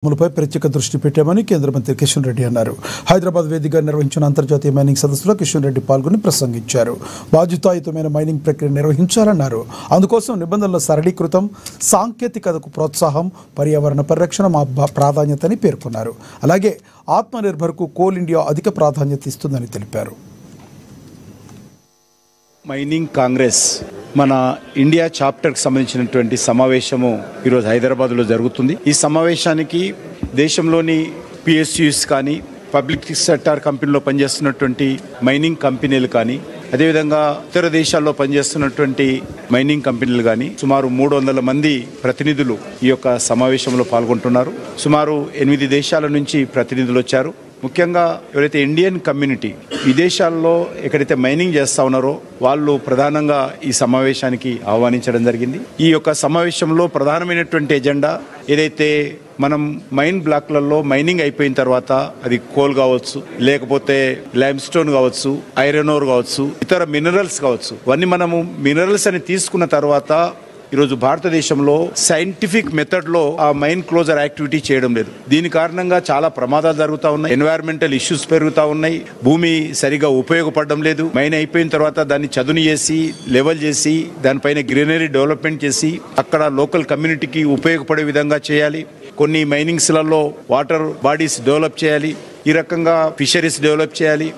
పై ప్రత్యేక దృష్టి పెట్టామని కేంద్ర మంత్రి కిషన్ రెడ్డి అన్నారు. హైదరాబాద్ వేదికగా నిర్వహించిన అంతర్జాతీయ మైనింగ్ సదస్సులో కిషన్ రెడ్డి పాల్గొని ప్రసంగించారు. బాధ్యతాయుతమైన మైనింగ్ ప్రక్రియ నిర్వహించాలన్నారు. అందుకోసం నిబంధనల సరళీకృతం, సాంకేతికతకు ప్రోత్సాహం, పర్యావరణ పరిరక్షణ మా ప్రాధాన్యతని పేర్కొన్నారు. అలాగే ఆత్మనిర్భర్కు కోల్ ఇండియా అధిక ప్రాధాన్యత ఇస్తుందని తెలిపారు. మైనింగ్ కాంగ్రెస్ మన ఇండియా చాప్టర్కి సంబంధించినటువంటి సమావేశము ఈరోజు హైదరాబాద్లో జరుగుతుంది. ఈ సమావేశానికి దేశంలోని పిఎస్యూస్ కానీ, పబ్లిక్ సెక్టార్ కంపెనీలో పనిచేస్తున్నటువంటి మైనింగ్ కంపెనీలు కానీ, అదేవిధంగా ఇతర దేశాల్లో పనిచేస్తున్నటువంటి మైనింగ్ కంపెనీలు కానీ సుమారు 300 మంది ప్రతినిధులు ఈ యొక్క సమావేశంలో పాల్గొంటున్నారు. సుమారు 8 దేశాల నుంచి ప్రతినిధులు వచ్చారు. ముఖ్యంగా ఎవరైతే ఇండియన్ కమ్యూనిటీ విదేశాల్లో ఎక్కడైతే మైనింగ్ చేస్తూ ఉన్నారో వాళ్ళు ప్రధానంగా ఈ సమావేశానికి ఆహ్వానించడం జరిగింది. ఈ యొక్క సమావేశంలో ప్రధానమైనటువంటి ఎజెండా ఏదైతే మనం మైన్ బ్లాక్లలో మైనింగ్ అయిపోయిన తర్వాత అది కోల్ కావచ్చు, లేకపోతే లైమ్ స్టోన్ కావచ్చు, ఐరన్ ఓర్ కావచ్చు, ఇతర మినరల్స్ కావచ్చు, ఇవన్నీ మనము మినరల్స్ అని తీసుకున్న తర్వాత ఈరోజు భారతదేశంలో సైంటిఫిక్ మెథడ్లో ఆ మైన్ క్లోజర్ యాక్టివిటీ చేయడం లేదు. దీని కారణంగా చాలా ప్రమాదాలు జరుగుతూ ఉన్నాయి, ఎన్వైరన్మెంటల్ ఇష్యూస్ పెరుగుతూ ఉన్నాయి, భూమి సరిగా ఉపయోగపడడం లేదు. మైన్ అయిపోయిన తర్వాత దాన్ని చదును చేసి, లెవెల్ చేసి, దానిపైన గ్రీనరీ డెవలప్మెంట్ చేసి అక్కడ లోకల్ కమ్యూనిటీకి ఉపయోగపడే విధంగా చేయాలి. కొన్ని మైనింగ్స్లలో వాటర్ బాడీస్ డెవలప్ చేయాలి, ఈ రకంగా ఫిషరీస్ డెవలప్ చేయాలి.